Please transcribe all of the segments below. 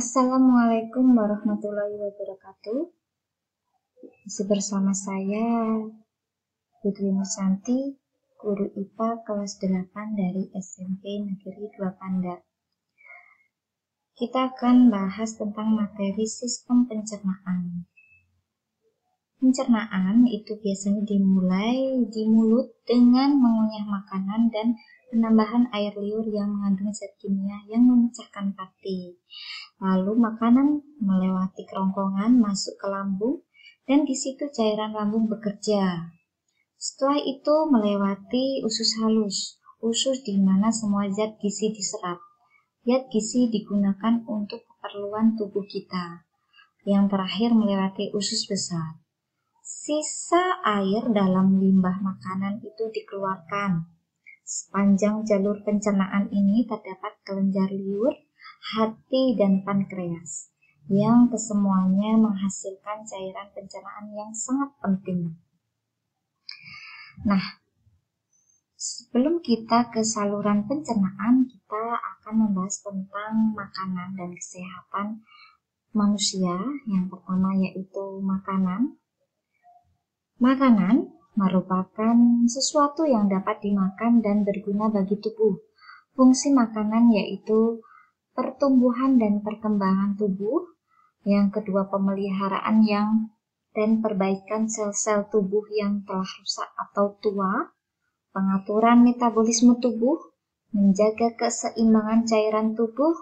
Assalamualaikum warahmatullahi wabarakatuh. Masih bersama saya, Putri Nusanti, guru IPA kelas 8 dari SMP Negeri 2 Panda. Kita akan bahas tentang materi sistem pencernaan. Pencernaan itu biasanya dimulai di mulut dengan mengunyah makanan dan penambahan air liur yang mengandung zat kimia yang memecahkan pati. Lalu makanan melewati kerongkongan masuk ke lambung dan di situ cairan lambung bekerja. Setelah itu melewati usus halus, usus di mana semua zat gizi diserap. Zat gizi digunakan untuk keperluan tubuh kita. Yang terakhir melewati usus besar. Sisa air dalam limbah makanan itu dikeluarkan. Sepanjang jalur pencernaan ini terdapat kelenjar liur, hati, dan pankreas yang kesemuanya menghasilkan cairan pencernaan yang sangat penting. Nah, sebelum kita ke saluran pencernaan, kita akan membahas tentang makanan dan kesehatan manusia. Yang pertama yaitu makanan. Makanan merupakan sesuatu yang dapat dimakan dan berguna bagi tubuh. Fungsi makanan yaitu pertumbuhan dan perkembangan tubuh. Yang kedua, pemeliharaan dan perbaikan sel-sel tubuh yang telah rusak atau tua. Pengaturan metabolisme tubuh, menjaga keseimbangan cairan tubuh,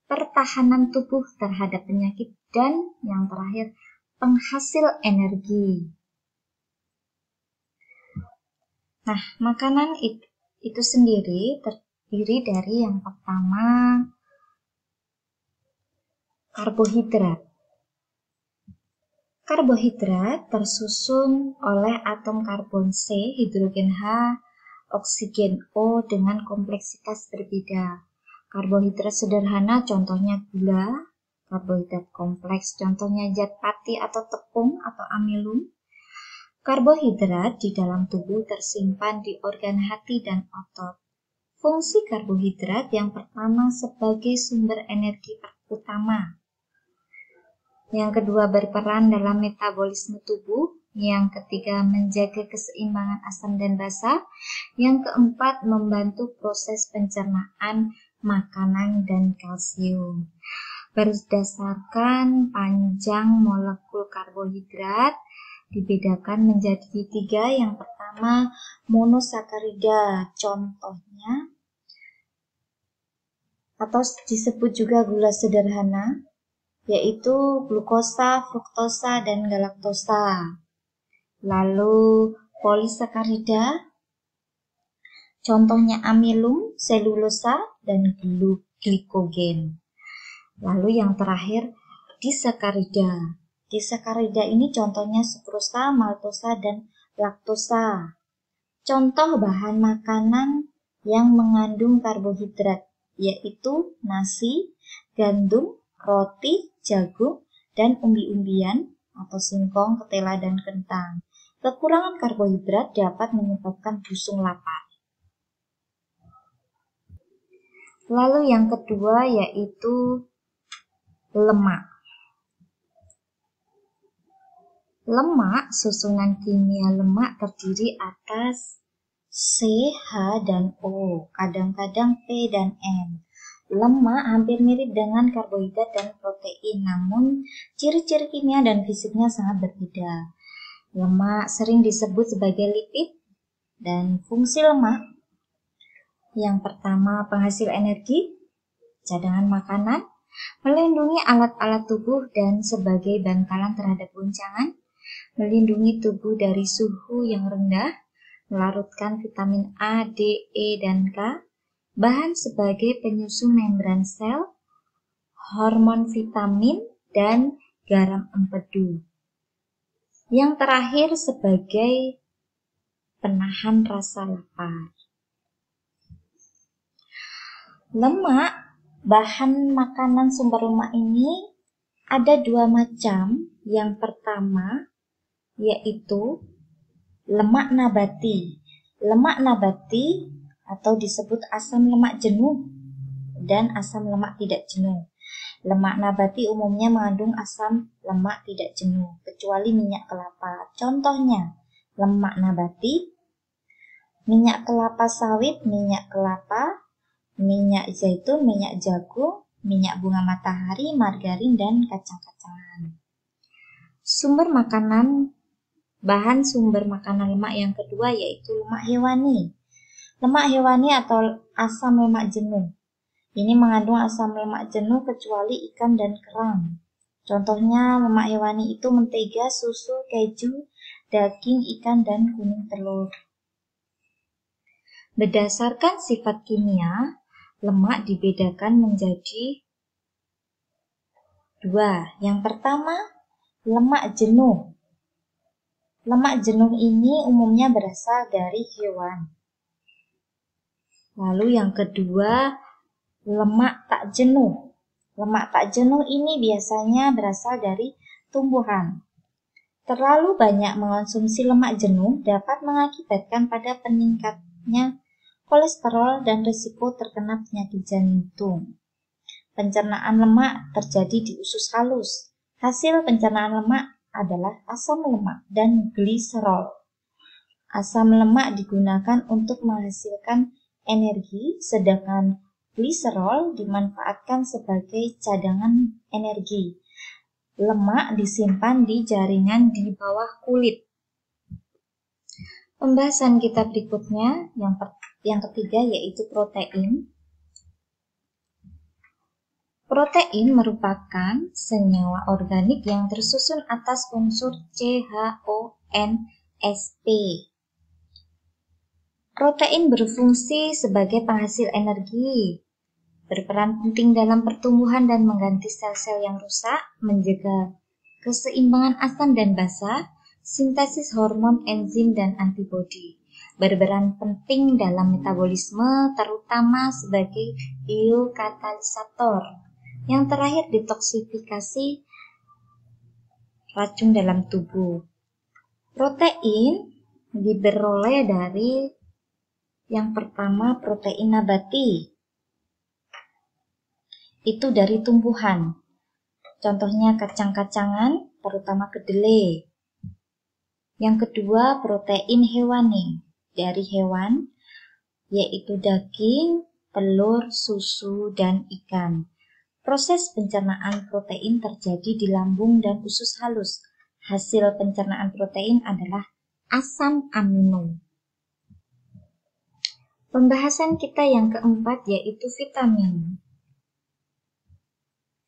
pertahanan tubuh terhadap penyakit, dan yang terakhir, penghasil energi. Nah, makanan itu sendiri terdiri dari yang pertama, karbohidrat. Karbohidrat tersusun oleh atom karbon C, hidrogen H, oksigen O dengan kompleksitas berbeda. Karbohidrat sederhana contohnya gula, karbohidrat kompleks contohnya zat pati atau tepung atau amilum. Karbohidrat di dalam tubuh tersimpan di organ hati dan otot. Fungsi karbohidrat yang pertama sebagai sumber energi utama. Yang kedua berperan dalam metabolisme tubuh. Yang ketiga menjaga keseimbangan asam dan basa. Yang keempat membantu proses pencernaan makanan dan kalsium. Berdasarkan panjang molekul karbohidrat, dibedakan menjadi 3. Yang pertama monosakarida, contohnya atau disebut juga gula sederhana, yaitu glukosa, fruktosa, dan galaktosa. Lalu polisakarida, contohnya amilum, selulosa, dan glikogen. Lalu yang terakhir disakarida. Disakarida ini contohnya sukrosa, maltosa, dan laktosa. Contoh bahan makanan yang mengandung karbohidrat yaitu nasi, gandum, roti, jagung, dan umbi-umbian atau singkong, ketela, dan kentang. Kekurangan karbohidrat dapat menyebabkan busung lapar. Lalu yang kedua yaitu lemak. Lemak, susunan kimia lemak terdiri atas C, H, dan O, kadang-kadang P dan N. Lemak hampir mirip dengan karbohidrat dan protein, namun ciri-ciri kimia dan fisiknya sangat berbeda. Lemak sering disebut sebagai lipid, dan fungsi lemak yang pertama penghasil energi, cadangan makanan, melindungi alat-alat tubuh dan sebagai bantalan terhadap goncangan, melindungi tubuh dari suhu yang rendah, melarutkan vitamin A, D, E, dan K, bahan sebagai penyusun membran sel, hormon vitamin, dan garam empedu. Yang terakhir sebagai penahan rasa lapar. Lemak, bahan makanan sumber lemak ini ada 2 macam. Yang pertama yaitu lemak nabati. Lemak nabati atau disebut asam lemak jenuh dan asam lemak tidak jenuh. Lemak nabati umumnya mengandung asam lemak tidak jenuh, kecuali minyak kelapa. Contohnya, lemak nabati, minyak kelapa sawit, minyak kelapa, minyak zaitun, minyak jagung, minyak bunga matahari, margarin, dan kacang-kacangan. Bahan sumber makanan lemak yang kedua yaitu lemak hewani. Lemak hewani atau asam lemak jenuh. Ini mengandung asam lemak jenuh kecuali ikan dan kerang. Contohnya lemak hewani itu mentega, susu, keju, daging, ikan, dan kuning telur. Berdasarkan sifat kimia, lemak dibedakan menjadi dua. Yang pertama, lemak jenuh. Lemak jenuh ini umumnya berasal dari hewan. Lalu yang kedua, lemak tak jenuh. Lemak tak jenuh ini biasanya berasal dari tumbuhan. Terlalu banyak mengonsumsi lemak jenuh dapat mengakibatkan pada peningkatnya kolesterol dan risiko terkena penyakit jantung. Pencernaan lemak terjadi di usus halus. Hasil pencernaan lemak adalah asam lemak dan gliserol. Asam lemak digunakan untuk menghasilkan energi, sedangkan gliserol dimanfaatkan sebagai cadangan energi. Lemak disimpan di jaringan di bawah kulit. Pembahasan kita berikutnya, yang ketiga yaitu protein. Protein merupakan senyawa organik yang tersusun atas unsur CHONSP. Protein berfungsi sebagai penghasil energi, berperan penting dalam pertumbuhan dan mengganti sel-sel yang rusak, menjaga keseimbangan asam dan basa, sintesis hormon, enzim, dan antibodi. Berperan penting dalam metabolisme, terutama sebagai biokatalisator. Yang terakhir, detoksifikasi racun dalam tubuh. Protein diperoleh dari yang pertama protein nabati. Itu dari tumbuhan. Contohnya kacang-kacangan, terutama kedelai. Yang kedua protein hewani dari hewan, yaitu daging, telur, susu, dan ikan. Proses pencernaan protein terjadi di lambung dan usus halus. Hasil pencernaan protein adalah asam amino. Pembahasan kita yang keempat yaitu vitamin.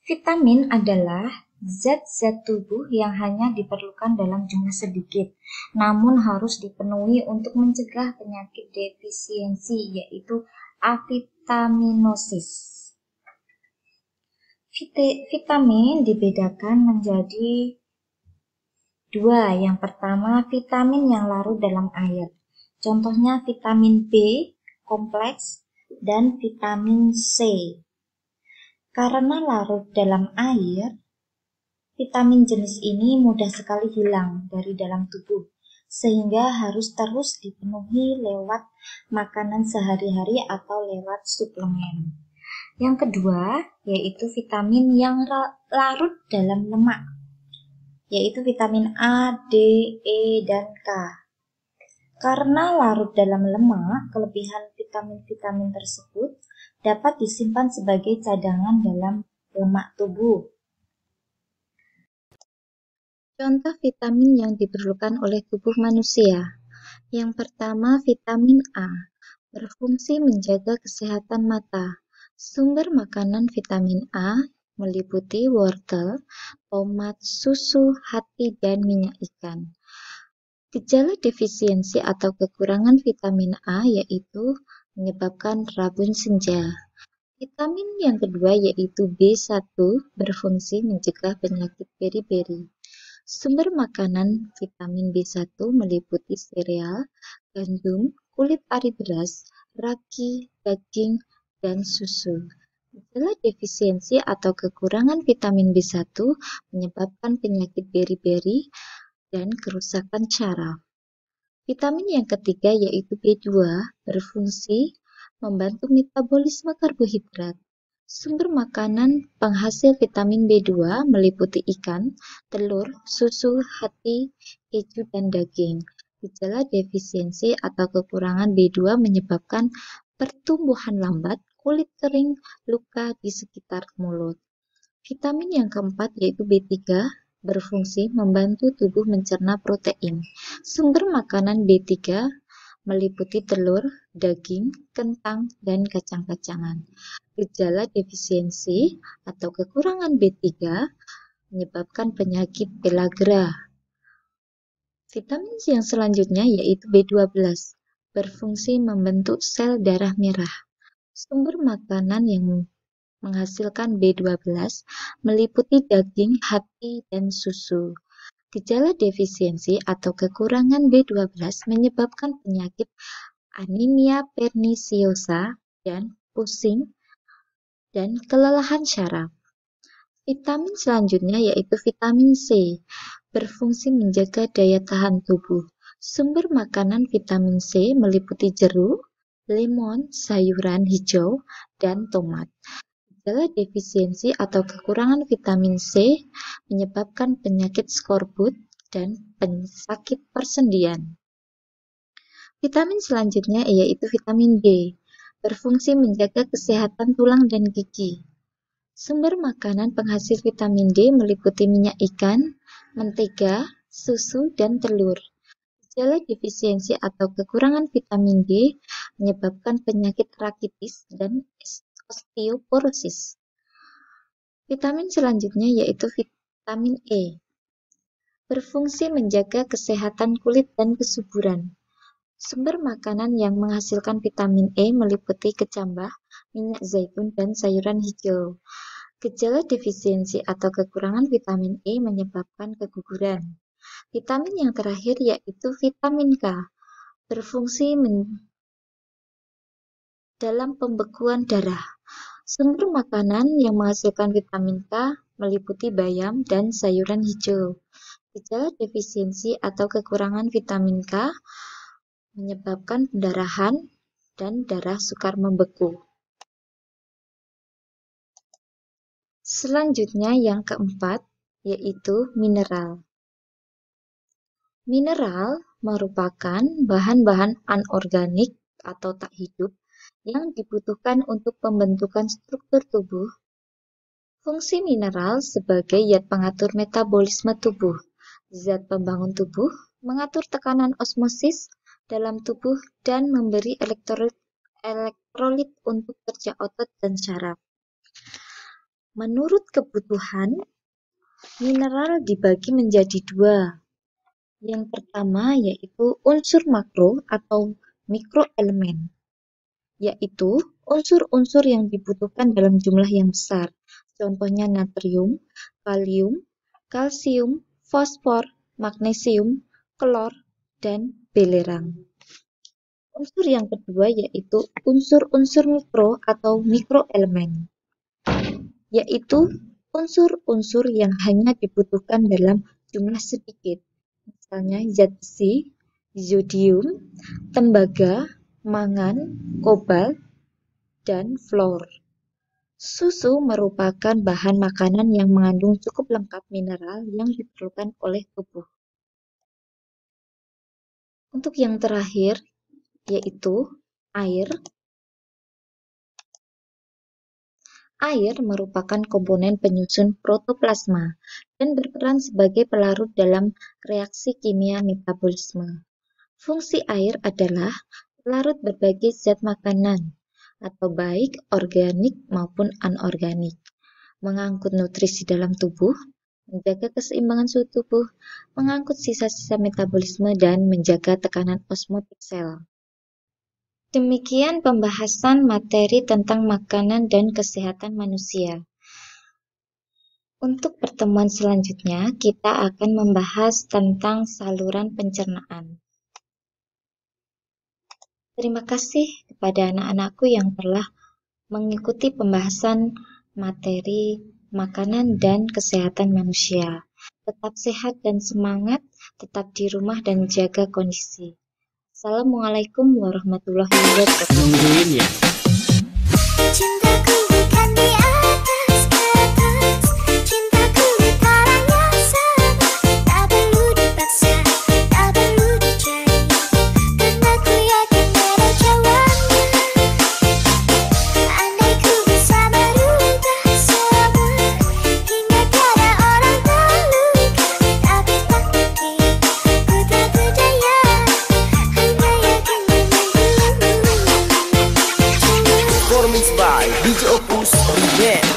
Vitamin adalah zat-zat tubuh yang hanya diperlukan dalam jumlah sedikit, namun harus dipenuhi untuk mencegah penyakit defisiensi, yaitu avitaminosis. Vitamin dibedakan menjadi dua. Yang pertama, vitamin yang larut dalam air. Contohnya vitamin B kompleks dan vitamin C. Karena larut dalam air, vitamin jenis ini mudah sekali hilang dari dalam tubuh, sehingga harus terus dipenuhi lewat makanan sehari-hari atau lewat suplemen. Yang kedua, yaitu vitamin yang larut dalam lemak, yaitu vitamin A, D, E, dan K. Karena larut dalam lemak, kelebihan vitamin-vitamin tersebut dapat disimpan sebagai cadangan dalam lemak tubuh. Contoh vitamin yang diperlukan oleh tubuh manusia. Yang pertama, vitamin A, berfungsi menjaga kesehatan mata. Sumber makanan vitamin A meliputi wortel, tomat, susu, hati, dan minyak ikan. Gejala defisiensi atau kekurangan vitamin A yaitu menyebabkan rabun senja. Vitamin yang kedua yaitu B1 berfungsi mencegah penyakit beri-beri. Sumber makanan vitamin B1 meliputi sereal, gandum, kulit ari beras, ragi, daging, dan susu. Gejala defisiensi atau kekurangan vitamin B1 menyebabkan penyakit beri-beri dan kerusakan syaraf. Vitamin yang ketiga yaitu B2 berfungsi membantu metabolisme karbohidrat. Sumber makanan penghasil vitamin B2 meliputi ikan, telur, susu, hati, keju, dan daging. Gejala defisiensi atau kekurangan B2 menyebabkan pertumbuhan lambat, kulit kering, luka di sekitar mulut. Vitamin yang keempat yaitu B3 berfungsi membantu tubuh mencerna protein. Sumber makanan B3 meliputi telur, daging, kentang, dan kacang-kacangan. Gejala defisiensi atau kekurangan B3 menyebabkan penyakit pellagra. Vitamin yang selanjutnya yaitu B12 berfungsi membentuk sel darah merah. Sumber makanan yang menghasilkan B12 meliputi daging, hati, dan susu. Gejala defisiensi atau kekurangan B12 menyebabkan penyakit anemia pernisiosa dan pusing dan kelelahan syaraf. Vitamin selanjutnya yaitu vitamin C, berfungsi menjaga daya tahan tubuh. Sumber makanan vitamin C meliputi jeruk, lemon, sayuran hijau, dan tomat. Gejala defisiensi atau kekurangan vitamin C menyebabkan penyakit skorbut dan penyakit persendian. Vitamin selanjutnya yaitu vitamin D, berfungsi menjaga kesehatan tulang dan gigi. Sumber makanan penghasil vitamin D meliputi minyak ikan, mentega, susu, dan telur. Gejala defisiensi atau kekurangan vitamin D menyebabkan penyakit rakitis dan osteoporosis. Vitamin selanjutnya yaitu vitamin E, berfungsi menjaga kesehatan kulit dan kesuburan. Sumber makanan yang menghasilkan vitamin E meliputi kecambah, minyak zaitun, dan sayuran hijau. Gejala defisiensi atau kekurangan vitamin E menyebabkan keguguran. Vitamin yang terakhir yaitu vitamin K, berfungsi dalam pembekuan darah. Sumber makanan yang menghasilkan vitamin K meliputi bayam dan sayuran hijau. Gejala defisiensi atau kekurangan vitamin K menyebabkan pendarahan dan darah sukar membeku. Selanjutnya yang keempat yaitu mineral. Mineral merupakan bahan-bahan anorganik atau tak hidup yang dibutuhkan untuk pembentukan struktur tubuh. Fungsi mineral sebagai zat pengatur metabolisme tubuh, zat pembangun tubuh, mengatur tekanan osmosis dalam tubuh, dan memberi elektrolit untuk kerja otot dan syaraf. Menurut kebutuhan, mineral dibagi menjadi dua. Yang pertama yaitu unsur makro atau mikroelemen, yaitu unsur-unsur yang dibutuhkan dalam jumlah yang besar. Contohnya natrium, kalium, kalsium, fosfor, magnesium, klor, dan belerang. Unsur yang kedua yaitu unsur-unsur mikro atau mikroelemen, yaitu unsur-unsur yang hanya dibutuhkan dalam jumlah sedikit. Misalnya zat besi, zodium, tembaga, mangan, kobalt, dan fluor. Susu merupakan bahan makanan yang mengandung cukup lengkap mineral yang diperlukan oleh tubuh. Untuk yang terakhir, yaitu air. Air merupakan komponen penyusun protoplasma dan berperan sebagai pelarut dalam reaksi kimia metabolisme. Fungsi air adalah pelarut berbagai zat makanan, atau baik organik maupun anorganik, mengangkut nutrisi dalam tubuh, menjaga keseimbangan suhu tubuh, mengangkut sisa-sisa metabolisme, dan menjaga tekanan osmotik sel. Demikian pembahasan materi tentang makanan dan kesehatan manusia. Untuk pertemuan selanjutnya, kita akan membahas tentang saluran pencernaan. Terima kasih kepada anak-anakku yang telah mengikuti pembahasan materi makanan dan kesehatan manusia. Tetap sehat dan semangat, tetap di rumah dan jaga kondisi. Assalamualaikum warahmatullahi wabarakatuh. Nungguin ya. Cintaku bukan di Opus Remix.